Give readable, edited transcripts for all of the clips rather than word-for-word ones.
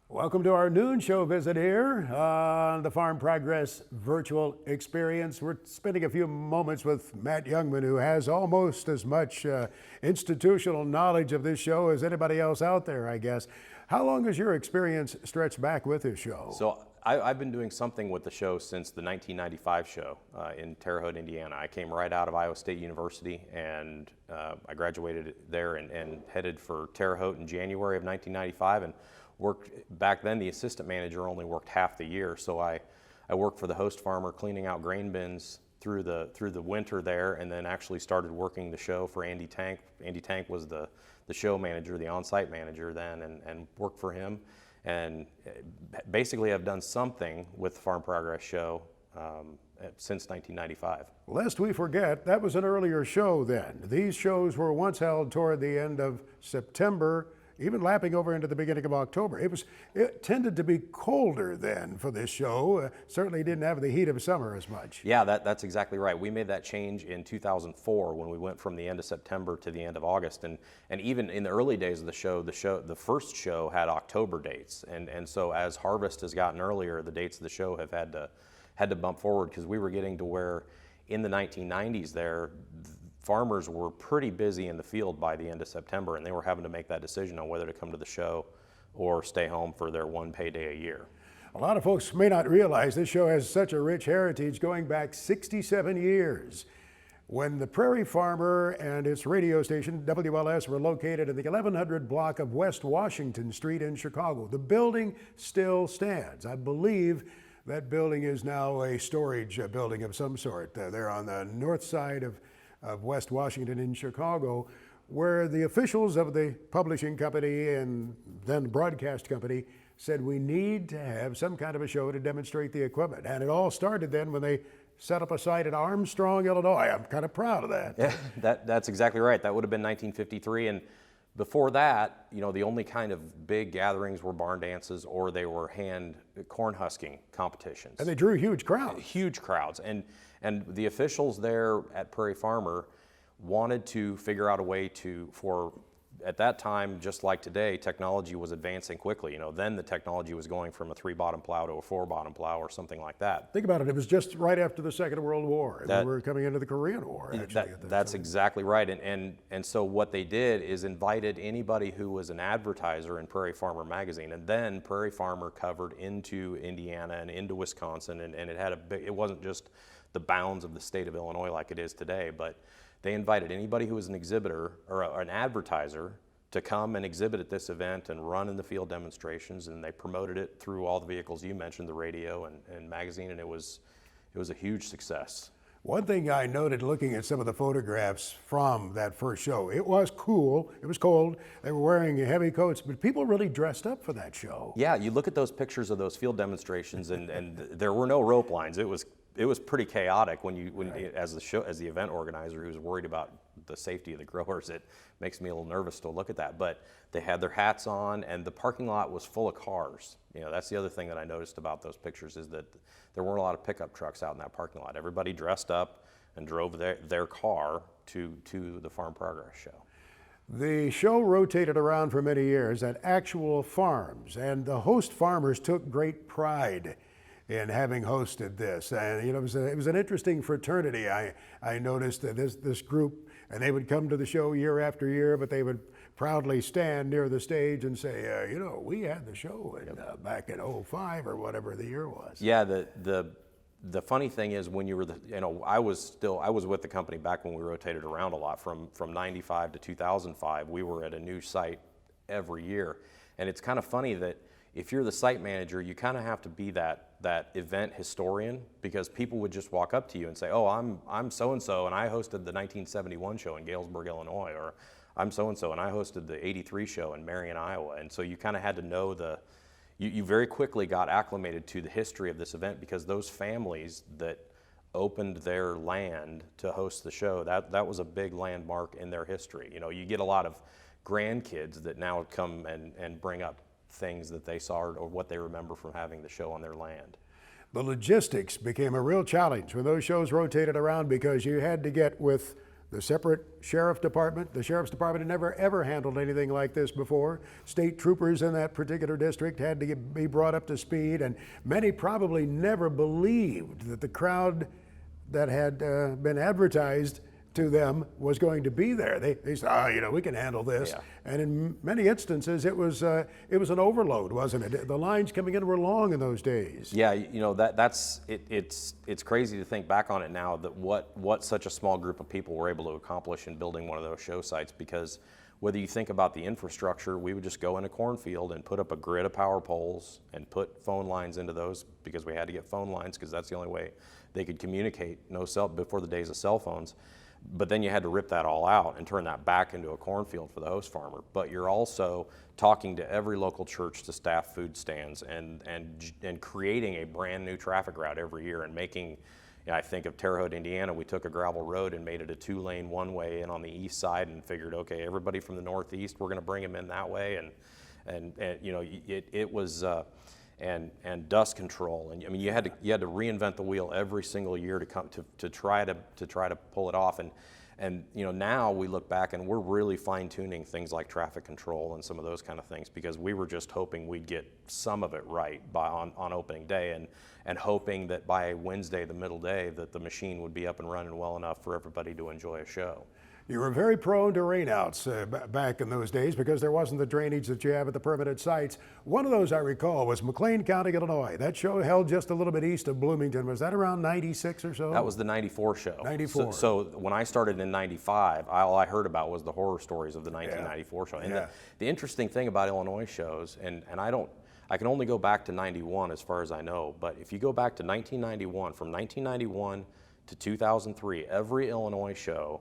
Welcome to our noon show visit here on the Farm Progress virtual experience. We're spending a few moments with Matt Jungmann, who has almost as much institutional knowledge of this show as anybody else out there, I guess. How long has your experience stretched back with this show? So I've been doing something with the show since the 1995 show in Terre Haute, Indiana. I came right out of Iowa State University, and I graduated there and headed for Terre Haute in January of 1995, and worked back then. The assistant manager only worked half the year, so I worked for the host farmer cleaning out grain bins through the winter there, and then actually started working the show for Andy Tank. Andy Tank was the show manager, the on-site manager then, and worked for him. And basically I've done something with the Farm Progress show since 1995. Lest we forget, that was an earlier show then. These shows were once held toward the end of September, even lapping over into the beginning of October. It tended to be colder then for this show. Certainly didn't have the heat of summer as much. Yeah, that's exactly right. We made that change in 2004 when we went from the end of September to the end of August. And even in the early days of the first show had October dates. And so as harvest has gotten earlier, the dates of the show have had to bump forward, because we were getting to where in the 1990s there, farmers were pretty busy in the field by the end of September, and they were having to make that decision on whether to come to the show or stay home for their one payday a year. A lot of folks may not realize this show has such a rich heritage going back 67 years. When the Prairie Farmer and its radio station, WLS, were located in the 1100 block of West Washington Street in Chicago, the building still stands. I believe that building is now a storage building of some sort. They're on the north side of West Washington in Chicago, where the officials of the publishing company and then broadcast company said we need to have some kind of a show to demonstrate the equipment. And it all started then when they set up a site in Armstrong, Illinois. I'm kind of proud of that. Yeah, that's exactly right. That would have been 1953. And before that, the only kind of big gatherings were barn dances, or they were hand corn husking competitions. And they drew huge crowds. Huge crowds. And the officials there at Prairie Farmer wanted to figure out a way for at that time, just like today, technology was advancing quickly. Then the technology was going from a 3-bottom plow to a 4-bottom plow or something like that. Think about it. It was just right after the Second World War. We were coming into the Korean War, actually. That's exactly right. And so what they did is invited anybody who was an advertiser in Prairie Farmer magazine, and then Prairie Farmer covered into Indiana and into Wisconsin, and it wasn't just the bounds of the state of Illinois like it is today, but they invited anybody who was an exhibitor or an advertiser to come and exhibit at this event and run in the field demonstrations, and they promoted it through all the vehicles you mentioned, the radio and magazine, and it was a huge success. One thing I noted looking at some of the photographs from that first show, it was cool, it was cold, they were wearing heavy coats, but people really dressed up for that show. Yeah, you look at those pictures of those field demonstrations, and there were no rope lines. It was pretty chaotic as the event organizer who's worried about the safety of the growers. It makes me a little nervous to look at that. But they had their hats on, and the parking lot was full of cars. That's the other thing that I noticed about those pictures, is that there weren't a lot of pickup trucks out in that parking lot. Everybody dressed up and drove their car to the Farm Progress show. The show rotated around for many years at actual farms, and the host farmers took great pride in having hosted this. And it was an interesting fraternity. I noticed that this group, and they would come to the show year after year, but they would proudly stand near the stage and say, we had the show back in '05 or whatever the year was. Yeah, the funny thing is, when you were I was with the company back when we rotated around a lot. From 95 to 2005, we were at a new site every year. And it's kind of funny that if you're the site manager, you kind of have to be that event historian, because people would just walk up to you and say, oh, I'm so-and-so, and I hosted the 1971 show in Galesburg, Illinois, or I'm so-and-so, and I hosted the 83 show in Marion, Iowa. And so you kind of had to know you very quickly got acclimated to the history of this event, because those families that opened their land to host the show, that was a big landmark in their history. You get a lot of grandkids that now come and bring up things that they saw or what they remember from having the show on their land. The logistics became a real challenge when those shows rotated around, because you had to get with the separate sheriff department. The sheriff's department had never ever handled anything like this before. State troopers in that particular district had to be brought up to speed, and many probably never believed that the crowd that had been advertised to them was going to be there. They said, we can handle this. Yeah. And in many instances, it was an overload, wasn't it? The lines coming in were long in those days. Yeah, it's crazy to think back on it now that what such a small group of people were able to accomplish in building one of those show sites, because whether you think about the infrastructure, we would just go in a cornfield and put up a grid of power poles and put phone lines into those, because we had to get phone lines because that's the only way they could communicate, before the days of cell phones. But then you had to rip that all out and turn that back into a cornfield for the host farmer. But you're also talking to every local church to staff food stands and creating a brand new traffic route every year and making, I think of Terre Haute, Indiana, we took a gravel road and made it a 2-lane one-way in on the east side and figured, okay, everybody from the northeast, we're going to bring them in that way. And it was, and dust control, and I mean you had to reinvent the wheel every single year to try to pull it off, and now we look back and we're really fine tuning things like traffic control and some of those kind of things, because we were just hoping we'd get some of it right on opening day, and hoping that by Wednesday, the middle day, that the machine would be up and running well enough for everybody to enjoy a show. You were very prone to rainouts back in those days because there wasn't the drainage that you have at the permanent sites. One of those I recall was McLean County, Illinois. That show held just a little bit east of Bloomington. Was that around 96 or so? That was the 94 show. 94. So when I started in 95, all I heard about was the horror stories of the 1994 show. And the interesting thing about Illinois shows, and I can only go back to 91 as far as I know, but if you go back to 1991, from 1991 to 2003, every Illinois show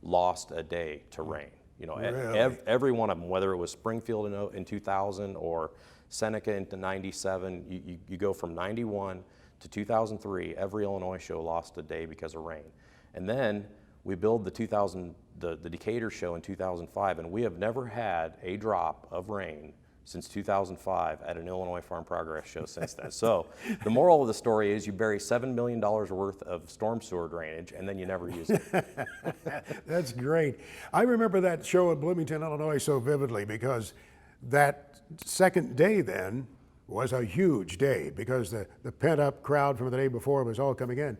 lost a day to rain. Really? Every one of them, whether it was Springfield in 2000 or Seneca into 97, you go from 91 to 2003, every Illinois show lost a day because of rain. And then we build the Decatur show in 2005, and we have never had a drop of rain since 2005 at an Illinois Farm Progress show since then. So the moral of the story is you bury $7 million worth of storm sewer drainage and then you never use it. That's great. I remember that show in Bloomington, Illinois so vividly because that second day then was a huge day because the pent-up crowd from the day before was all coming in.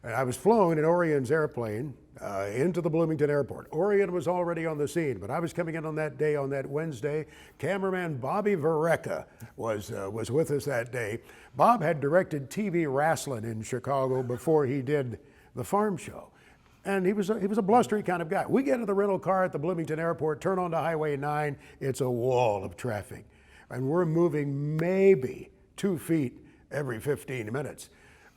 And I was flown in Orion's airplane into the Bloomington airport. Orion was already on the scene, but I was coming in on that day, on that Wednesday. Cameraman Bobby Varecka was with us that day. Bob had directed TV wrestling in Chicago before he did the farm show. And he was a blustery kind of guy. We get to the rental car at the Bloomington airport, turn onto Highway 9, it's a wall of traffic. And we're moving maybe 2 feet every 15 minutes.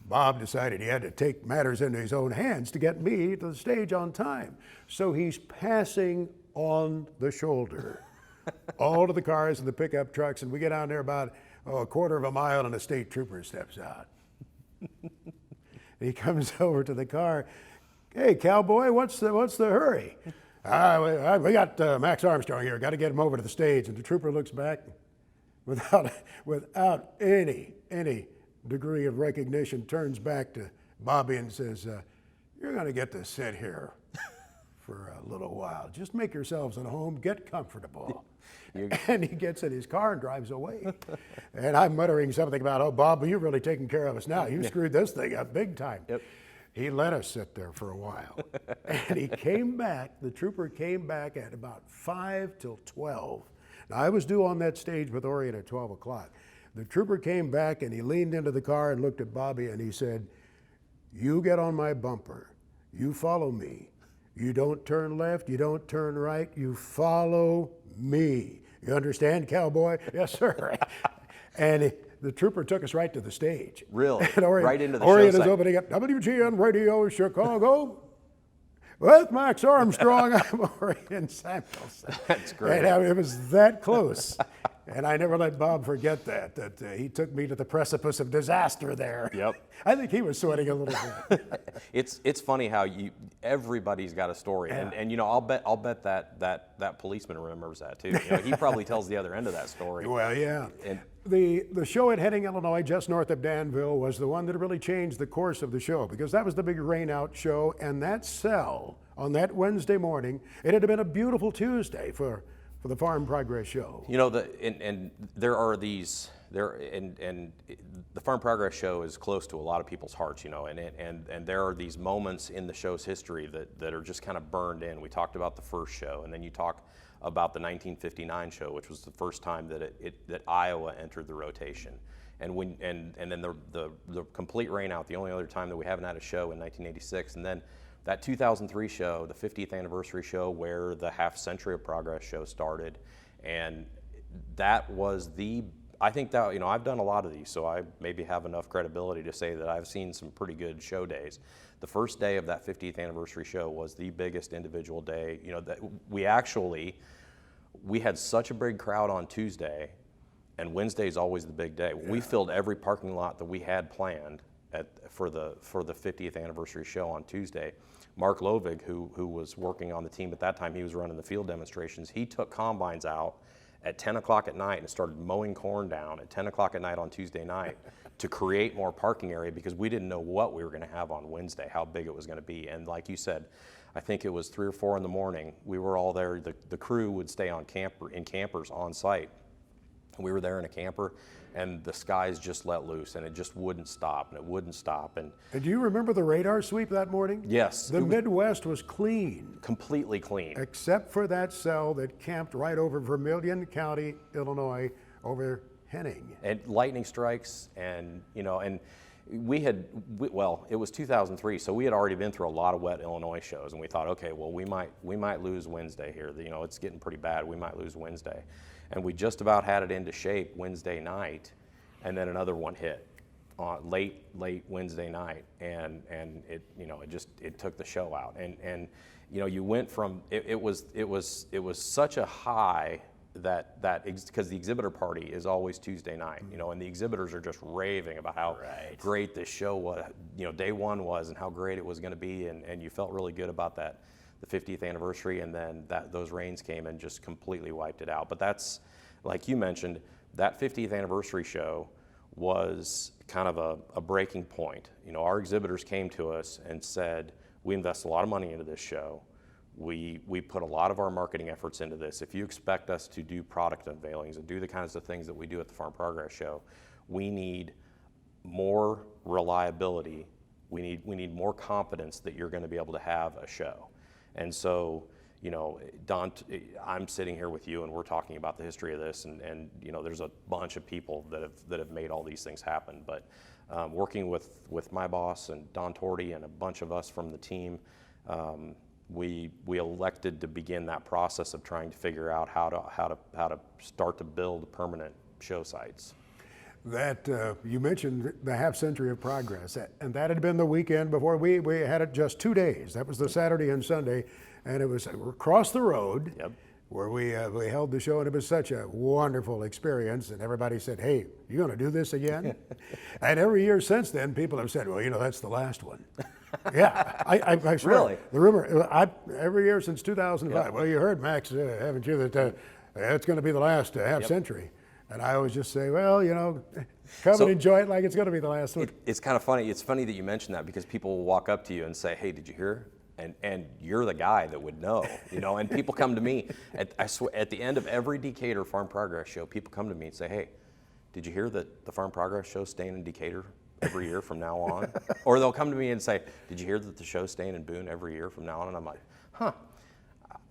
Bob decided he had to take matters into his own hands to get me to the stage on time. So he's passing on the shoulder all to the cars and the pickup trucks, and we get down there about a quarter of a mile and a state trooper steps out. He comes over to the car. Hey, cowboy, what's the hurry? We got Max Armstrong here. Got to get him over to the stage. And the trooper looks back without any degree of recognition, turns back to Bobby and says, you're going to get to sit here for a little while. Just make yourselves at home, get comfortable. And he gets in his car and drives away. And I'm muttering something about, oh, Bob, you're really taking care of us now. You screwed this thing up big time. Yep. He let us sit there for a while. And he came back, the trooper came back at about 5 till 12. Now, I was due on that stage with Orion at 12 o'clock. The trooper came back and he leaned into the car and looked at Bobby and he said, you get on my bumper, you follow me. You don't turn left, you don't turn right, you follow me. You understand, cowboy? Yes, sir. And the trooper took us right to the stage. Really? Orion, right into the Orion show is site. opening up WGN Radio Chicago. With Max Armstrong, I'm Orion Samuelson. That's great. And it was that close. And I never let Bob forget that he took me to the precipice of disaster there. Yep. I think he was sweating a little bit. It's funny how everybody's got a story, Yeah. and I'll bet that policeman remembers that too. He probably tells the other end of that story. Well, yeah. And The show at Henning, Illinois, just north of Danville, was the one that really changed the course of the show, because that was the big rain out show, and that cell on that Wednesday morning, it had been a beautiful Tuesday for the Farm Progress show. You know, and there are these and the Farm Progress show is close to a lot of people's hearts, you know, and there are these moments in the show's history that are just kind of burned in. We talked about the first show, and then you talk about the 1959 show, which was the first time that Iowa entered the rotation. And then the complete rain out, the only other time that we haven't had a show in 1986, and then that 2003 show, the 50th anniversary show, where the Half Century of Progress show started, and that was I think that, you know, I've done a lot of these, so I maybe have enough credibility to say that I've seen some pretty good show days. The first day of that 50th anniversary show was the biggest individual day. You know, that we had such a big crowd on Tuesday, and Wednesday is always the big day. Yeah. We filled every parking lot that we had planned for the 50th anniversary show on Tuesday. Mark Lovig, who was working on the team at that time, he was running the field demonstrations. He took combines out at 10 o'clock at night and started mowing corn down at 10 o'clock at night on Tuesday night to create more parking area, because we didn't know what we were going to have on Wednesday, how big it was going to be. And like you said, I think it was 3 or 4 in the morning. We were all there. The crew would stay in campers on site. We were there in a camper, and the skies just let loose, and it just wouldn't stop, and it wouldn't stop. And do you remember the radar sweep that morning? Yes. The Midwest was clean. Completely clean. Except for that cell that camped right over Vermilion County, Illinois, over Henning. And lightning strikes, and you know, and well, it was 2003, so we had already been through a lot of wet Illinois shows, and we thought, okay, well, we might lose Wednesday here. You know, it's getting pretty bad. We might lose Wednesday. And we just about had it into shape Wednesday night, and then another one hit late Wednesday night, and it, you know, it took the show out. And you know, you went from it was such a high that because the exhibitor party is always Tuesday night, you know, and the exhibitors are just raving about how great this show was, you know, day one was, and how great it was going to be, and you felt really good about that. The 50th anniversary, and then those rains came and just completely wiped it out. But that's, like you mentioned, that 50th anniversary show was kind of a breaking point. You know, our exhibitors came to us and said, we invest a lot of money into this show. We put a lot of our marketing efforts into this. If you expect us to do product unveilings and do the kinds of things that we do at the Farm Progress Show, we need more reliability. We need more confidence that you're going to be able to have a show. And so, you know, Don, I'm sitting here with you, and we're talking about the history of this, and you know, there's a bunch of people that have made all these things happen. But working with my boss and Don Torty and a bunch of us from the team, we elected to begin that process of trying to figure out how to start to build permanent show sites. That you mentioned the Half Century of Progress, and that had been the weekend before. We had it just 2 days. That was the Saturday and Sunday, and it was across the road. Yep. Where we held the show, and it was such a wonderful experience. And everybody said, "Hey, you going to do this again?" And every year since then, people have said, "Well, you know, that's the last one." Yeah, I swear. Really? The rumor, every year since 2005. Yep. Well, you heard, Max, haven't you, that it's going to be the last half century. And I always just say, well, you know, come and enjoy it like it's going to be the last one. It's kind of funny. It's funny that you mentioned that, because people will walk up to you and say, hey, did you hear? And you're the guy that would know, you know, and people come to me, at the end of every Decatur Farm Progress show, people come to me and say, hey, did you hear that the Farm Progress show's staying in Decatur every year from now on? Or they'll come to me and say, did you hear that the show's staying in Boone every year from now on? And I'm like, huh.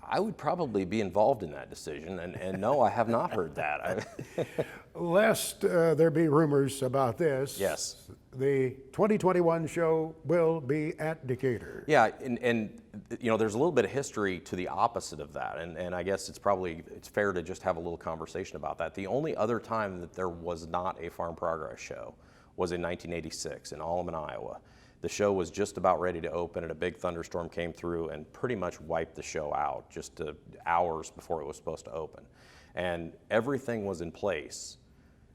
I would probably be involved in that decision, and no, I have not heard that. Lest there be rumors about this, yes, the 2021 show will be at Decatur. Yeah, and you know, there's a little bit of history to the opposite of that, and I guess it's fair to just have a little conversation about that. The only other time that there was not a Farm Progress show was in 1986 in Alleman, Iowa. The show was just about ready to open, and a big thunderstorm came through and pretty much wiped the show out just hours before it was supposed to open. And everything was in place,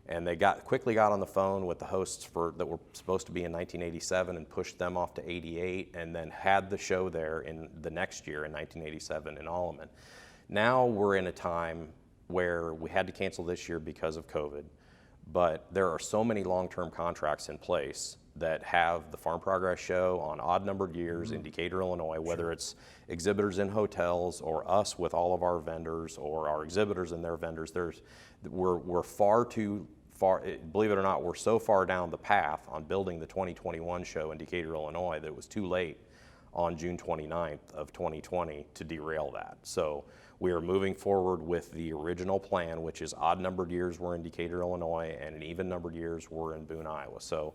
and they quickly got on the phone with the hosts that were supposed to be in 1987 and pushed them off to 88, and then had the show there in the next year in 1987 in Alleman. Now we're in a time where we had to cancel this year because of COVID. but there are so many long-term contracts in place that have the Farm Progress Show on odd-numbered years in Decatur, Illinois, whether it's exhibitors in hotels or us with all of our vendors or our exhibitors and their vendors. We're far too far, believe it or not, we're so far down the path on building the 2021 show in Decatur, Illinois, that it was too late on June 29th of 2020 to derail that. So we are moving forward with the original plan, which is odd-numbered years we're in Decatur, Illinois, and in even-numbered years we're in Boone, Iowa. So,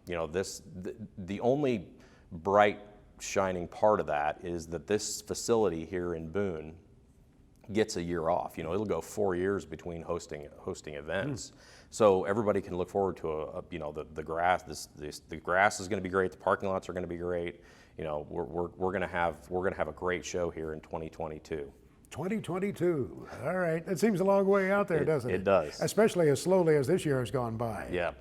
you know, the only bright, shining part of that is that this facility here in Boone gets a year off. You know, it'll go 4 years between hosting events. So everybody can look forward to you know, the grass. The grass is going to be great. The parking lots are going to be great. You know, we're going to have a great show here in 2022. 2022. All right. That seems a long way out there, doesn't it? It does. Especially as slowly as this year has gone by. Yeah.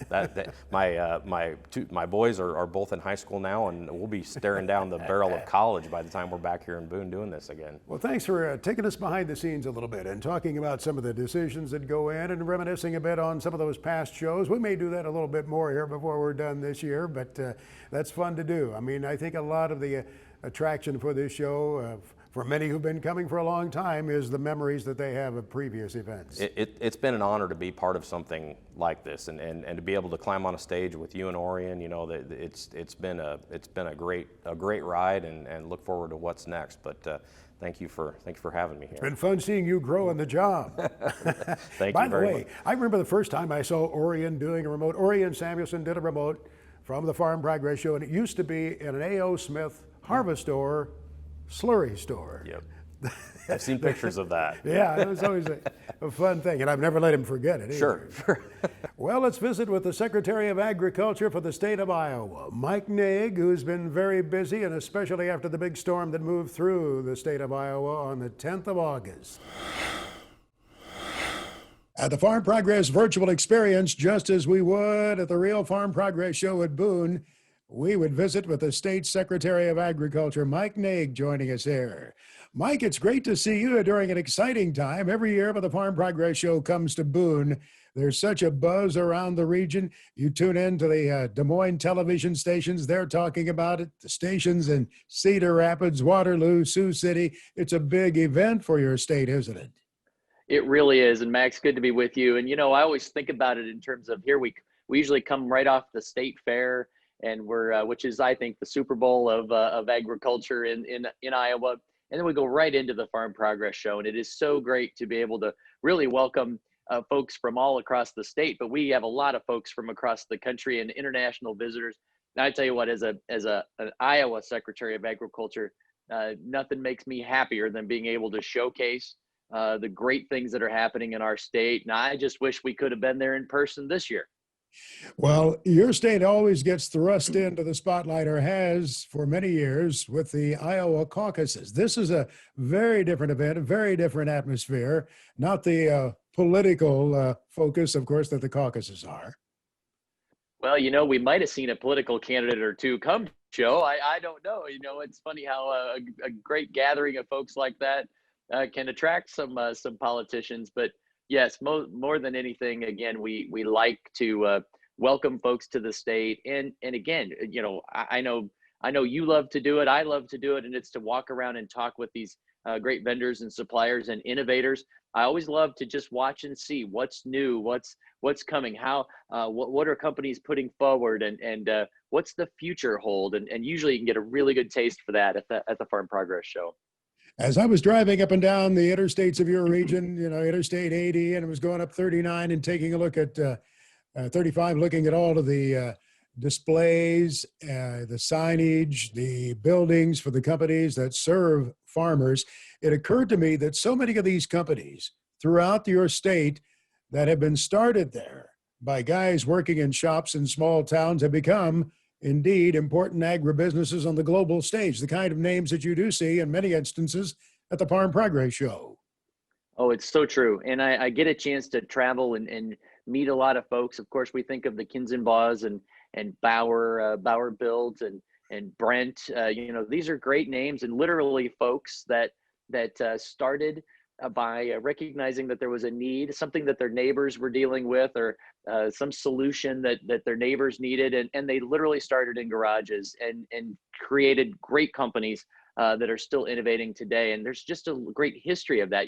My boys are both in high school now, and we'll be staring down the barrel of college by the time we're back here in Boone doing this again. Well, thanks for taking us behind the scenes a little bit and talking about some of the decisions that go in and reminiscing a bit on some of those past shows. We may do that a little bit more here before we're done this year, but that's fun to do. I mean, I think a lot of the attraction for this show, for many who've been coming for a long time, is the memories that they have of previous events. It's been an honor to be part of something like this, and to be able to climb on a stage with you and Orion. You know, it's been a great ride, and look forward to what's next. But thank you for having me here. It's been fun seeing you grow in the job. Thank By you the very way, much. I remember the first time I saw Orion doing a remote. Orion Samuelson did a remote from the Farm Progress Show, and it used to be in an A.O. Smith harvest store, slurry store. Yep. I've seen pictures of that. Yeah, it was always a fun thing, and I've never let him forget it either. Sure. Well, let's visit with the Secretary of Agriculture for the state of Iowa, Mike Naig, who's been very busy, and especially after the big storm that moved through the state of Iowa on the 10th of August. At the Farm Progress virtual experience, just as we would at the real Farm Progress show at Boone, we would visit with the state Secretary of Agriculture, Mike Naig, joining us here. Mike, it's great to see you during an exciting time. Every year when the Farm Progress Show comes to Boone, there's such a buzz around the region. You tune in to the Des Moines television stations. They're talking about it. The stations in Cedar Rapids, Waterloo, Sioux City. It's a big event for your state, isn't it? It really is. And Max, good to be with you. And, you know, I always think about it in terms of here we usually come right off the state fair, and we're which is, I think, the Super Bowl of agriculture in Iowa. And then we go right into the Farm Progress Show. And it is so great to be able to really welcome folks from all across the state. But we have a lot of folks from across the country and international visitors. And I tell you what, as an Iowa Secretary of Agriculture, nothing makes me happier than being able to showcase the great things that are happening in our state. And I just wish we could have been there in person this year. Well, your state always gets thrust into the spotlight, or has for many years, with the Iowa caucuses. This is a very different event, a very different atmosphere, not the political focus, of course, that the caucuses are. Well, you know, we might have seen a political candidate or two come, Joe. I don't know. You know, it's funny how a great gathering of folks like that can attract some politicians. But yes, more than anything, again, we like to welcome folks to the state. And again, you know, I know you love to do it. I love to do it. And it's to walk around and talk with these great vendors and suppliers and innovators. I always love to just watch and see what's new, what's coming, how what are companies putting forward, and what's the future hold. And usually you can get a really good taste for that at the Farm Progress Show. As I was driving up and down the interstates of your region, you know, Interstate 80, and it was going up 39 and taking a look at 35, looking at all of the displays, the signage, the buildings for the companies that serve farmers, it occurred to me that so many of these companies throughout your state that have been started there by guys working in shops in small towns have become indeed important agribusinesses on the global stage, the kind of names that you do see in many instances at the Farm Progress Show. Oh, it's so true. And I get a chance to travel and meet a lot of folks. Of course, we think of the Kinzenbaugh and Bauer Builds and Brent. You know, these are great names, and literally folks that started by recognizing that there was a need, something that their neighbors were dealing with, or some solution that their neighbors needed, and they literally started in garages and created great companies that are still innovating today. And there's just a great history of that.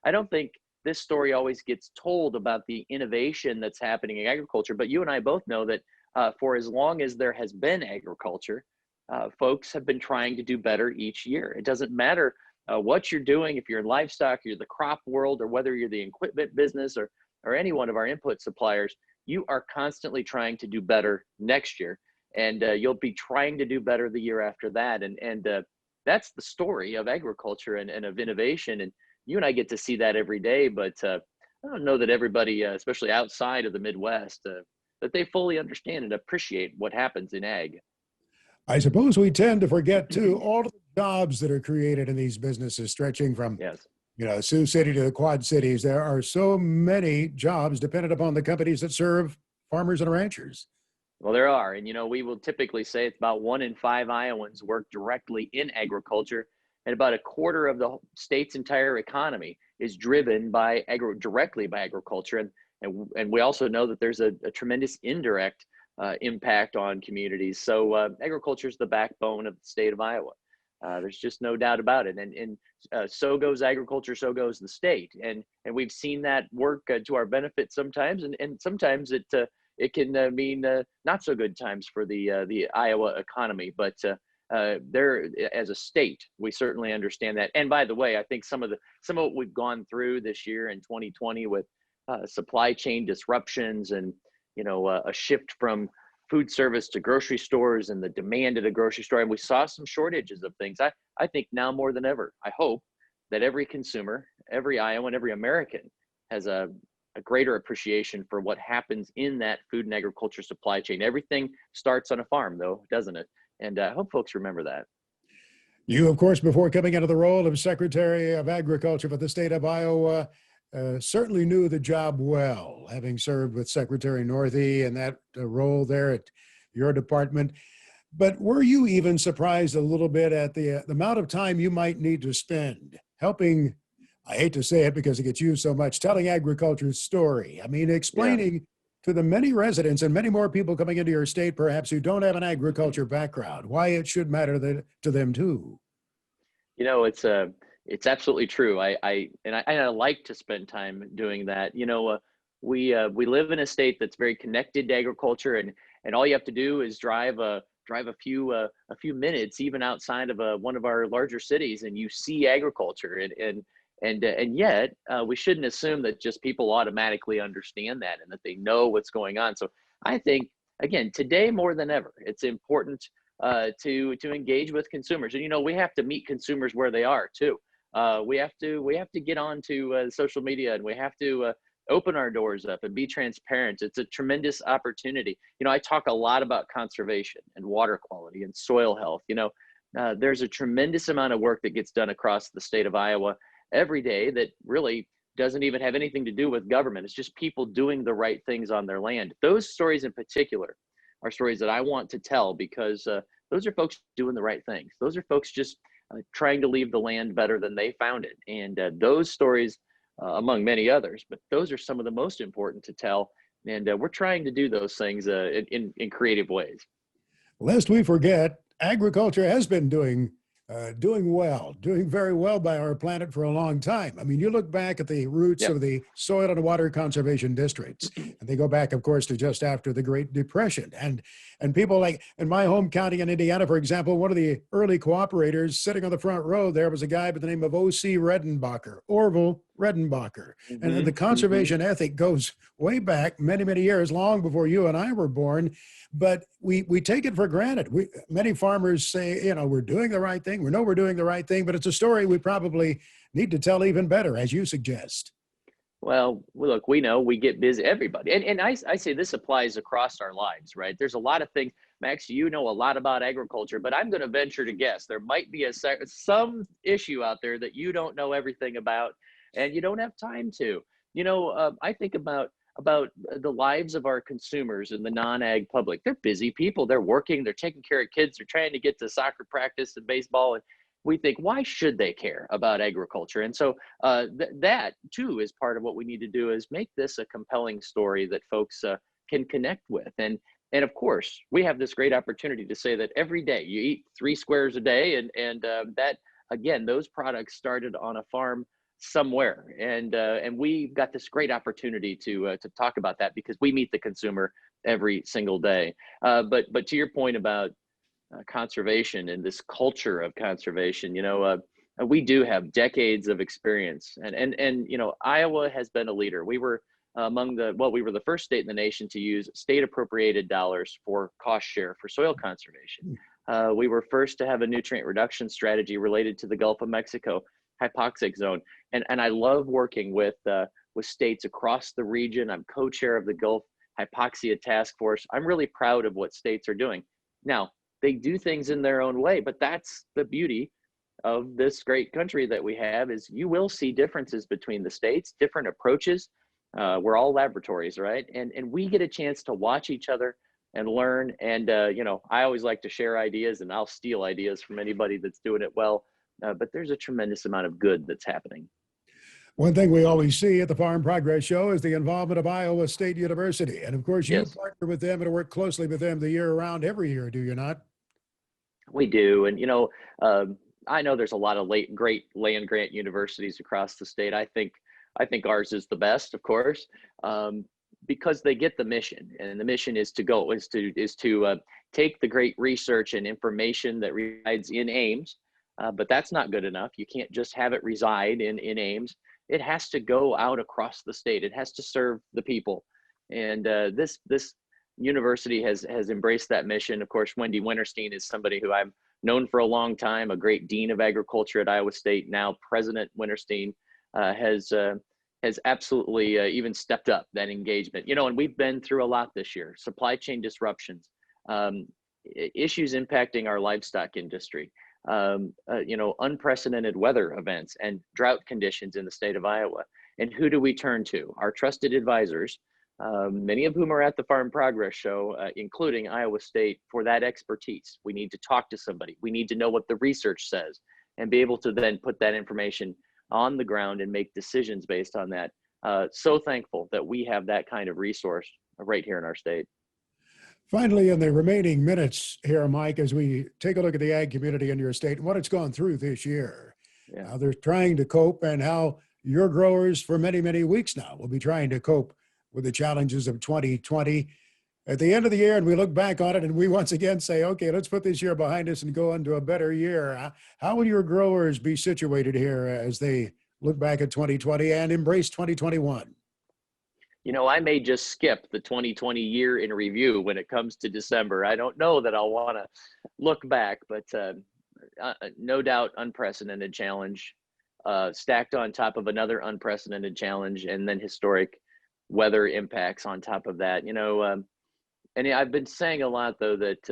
I don't think this story always gets told about the innovation that's happening in agriculture, but you and I both know that for as long as there has been agriculture, folks have been trying to do better each year. It doesn't matter what you're doing, if you're in livestock, you're the crop world, or whether you're the equipment business, or any one of our input suppliers, you are constantly trying to do better next year. And you'll be trying to do better the year after that. And that's the story of agriculture and of innovation. And you and I get to see that every day, but I don't know that everybody, especially outside of the Midwest, that they fully understand and appreciate what happens in ag. I suppose we tend to forget too all of the jobs that are created in these businesses, stretching from Yes. Sioux City to the Quad Cities. There are so many jobs dependent upon the companies that serve farmers and ranchers. Well, there are. And, we will typically say it's about 1 in 5 Iowans work directly in agriculture. And about a quarter of the state's entire economy is driven directly by agriculture. And we also know that there's a tremendous indirect impact on communities. So agriculture is the backbone of the state of Iowa. There's just no doubt about it. And so goes agriculture, so goes the state. And we've seen that work to our benefit sometimes, and sometimes it can mean not so good times for the Iowa economy. But there, as a state, we certainly understand that. And by the way, I think some of what we've gone through this year in 2020 with supply chain disruptions, and a shift from food service to grocery stores, and the demand at a grocery store, and we saw some shortages of things. I think now more than ever, I hope that every consumer, every Iowan, every American has a greater appreciation for what happens in that food and agriculture supply chain. Everything starts on a farm, though, doesn't it? And I hope folks remember that. You, of course, before coming into the role of Secretary of Agriculture for the state of Iowa, certainly knew the job well, having served with Secretary Northey in that role there at your department. But were you even surprised a little bit at the amount of time you might need to spend helping, I hate to say it because it gets used so much, telling agriculture's story? I mean, explaining to the many residents and many more people coming into your state, perhaps, who don't have an agriculture background, why it should matter to them too. It's absolutely true. I like to spend time doing that. We live in a state that's very connected to agriculture, and all you have to do is drive a few minutes, even outside of one of our larger cities, and you see agriculture. And yet we shouldn't assume that just people automatically understand that and that they know what's going on. So I think, again, today more than ever, it's important to engage with consumers. And we have to meet consumers where they are too. We have to get onto social media, and we have to open our doors up and be transparent. It's a tremendous opportunity. I talk a lot about conservation and water quality and soil health. There's a tremendous amount of work that gets done across the state of Iowa every day that really doesn't even have anything to do with government. It's just people doing the right things on their land. Those stories in particular are stories that I want to tell, because those are folks doing the right things. Those are folks just trying to leave the land better than they found it. And those stories, among many others, but those are some of the most important to tell. And we're trying to do those things in creative ways. Lest we forget, agriculture has been doing very well by our planet for a long time. I mean, you look back at the roots of the soil and water conservation districts, and they go back, of course, to just after the Great Depression. And people like in my home county in Indiana, for example, one of the early cooperators sitting on the front row there was a guy by the name of O.C. Redenbacher, Orville Redenbacher. And the conservation ethic goes way back many, many years, long before you and I were born. But we take it for granted. Many farmers say, we're doing the right thing. We know we're doing the right thing, but it's a story we probably need to tell even better, as you suggest. Well, look, we know we get busy, everybody. And I say this applies across our lives, right? There's a lot of things. Max, you know a lot about agriculture, but I'm going to venture to guess there might be some issue out there that you don't know everything about, and you don't have time to. I think about the lives of our consumers and the non-ag public. They're busy people. They're working. They're taking care of kids. They're trying to get to soccer practice and baseball. And we think, why should they care about agriculture? And so that too is part of what we need to do, is make this a compelling story that folks can connect with. And of course, we have this great opportunity to say that every day you eat 3 squares a day, and that, again, those products started on a farm somewhere, and we've got this great opportunity to talk about that, because we meet the consumer every single day. But to your point about conservation and this culture of conservation, we do have decades of experience, and Iowa has been a leader. We were we were the first state in the nation to use state appropriated dollars for cost share for soil conservation. We were first to have a nutrient reduction strategy related to the Gulf of Mexico hypoxic zone, and I love working with states across the region. I'm co-chair of the Gulf Hypoxia Task Force. I'm really proud of what states are doing. Now, they do things in their own way, but that's the beauty of this great country that we have, is you will see differences between the states, different approaches. We're all laboratories, right? And we get a chance to watch each other and learn. And I always like to share ideas, and I'll steal ideas from anybody that's doing it well. But there's a tremendous amount of good that's happening. One thing we always see at the Farm Progress Show is the involvement of Iowa State University. And of course, you Yes, partner with them and work closely with them the year round, every year, do you not? we do. And, I know there's a lot of great land grant universities across the state. I think ours is the best, of course, because they get the mission, and the mission is to take the great research and information that resides in Ames, but that's not good enough. You can't just have it reside in Ames. It has to go out across the state. It has to serve the people, and this university has embraced that mission. Of course, Wendy Winterstein is somebody who I've known for a long time, a great dean of agriculture at Iowa State. Now President Winterstein has absolutely even stepped up that engagement. And we've been through a lot this year: supply chain disruptions, issues impacting our livestock industry, unprecedented weather events and drought conditions in the state of Iowa. And who do we turn to? Our trusted advisors, many of whom are at the Farm Progress Show, including Iowa State, for that expertise. We need to talk to somebody. We need to know what the research says and be able to then put that information on the ground and make decisions based on that. So thankful that we have that kind of resource right here in our state. Finally, in the remaining minutes here, Mike, as we take a look at the ag community in your state and what it's gone through this year, Yeah. how they're trying to cope, and how your growers for many, many weeks now will be trying to cope with the challenges of 2020. At the end of the year, and we look back on it, and we once again say, okay, let's put this year behind us and go into a better year. How will your growers be situated here as they look back at 2020 and embrace 2021? I may just skip the 2020 year in review when it comes to December. I don't know that I'll want to look back, but no doubt unprecedented challenge, stacked on top of another unprecedented challenge, and then historic weather impacts on top of that. And I've been saying a lot, though, that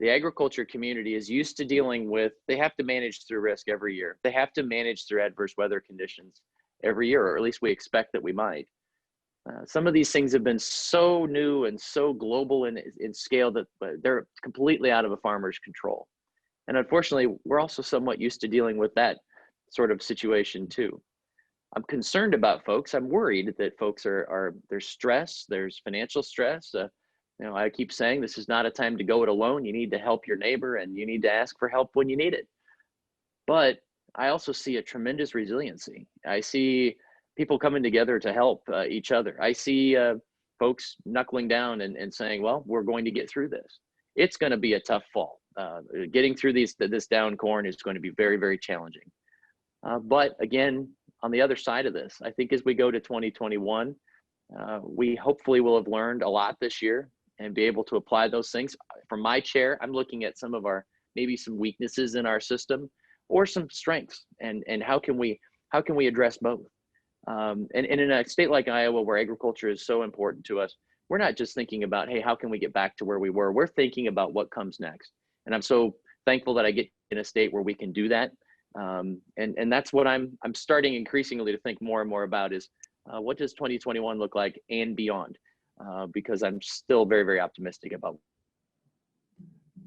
the agriculture community is used to dealing with, they have to manage through risk every year. They have to manage through adverse weather conditions every year, or at least we expect that we might. Some of these things have been so new and so global in scale that they're completely out of a farmer's control. And unfortunately, we're also somewhat used to dealing with that sort of situation too. I'm concerned about folks. I'm worried that folks there's stress, there's financial stress. I keep saying this is not a time to go it alone. You need to help your neighbor, and you need to ask for help when you need it. But I also see a tremendous resiliency. I see people coming together to help each other. I see folks knuckling down and saying, well, we're going to get through this. It's going to be a tough fall. Getting through this down corn is going to be very, very challenging. But again, on the other side of this, I think as we go to 2021, we hopefully will have learned a lot this year and be able to apply those things. From my chair, I'm looking at some of maybe some weaknesses in our system or some strengths, and how can we address both? And in a state like Iowa, where agriculture is so important to us, we're not just thinking about, hey, how can we get back to where we were? We're thinking about what comes next. And I'm so thankful that I get in a state where we can do that. And that's what I'm starting increasingly to think more and more about is what does 2021 look like and beyond? Because I'm still very, very optimistic about.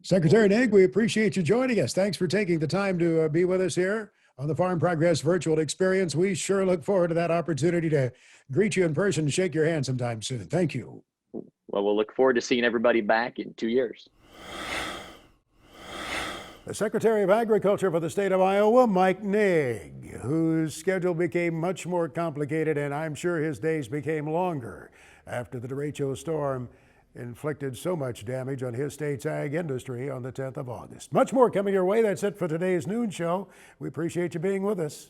Secretary Naig, we appreciate you joining us. Thanks for taking the time to be with us here on the Farm Progress Virtual Experience. We sure look forward to that opportunity to greet you in person and shake your hand sometime soon. Thank you. Well, we'll look forward to seeing everybody back in 2 years. The Secretary of Agriculture for the state of Iowa, Mike Naig, whose schedule became much more complicated, and I'm sure his days became longer after the derecho storm inflicted so much damage on his state's ag industry on the 10th of August. Much more coming your way. That's it for today's noon show. We appreciate you being with us.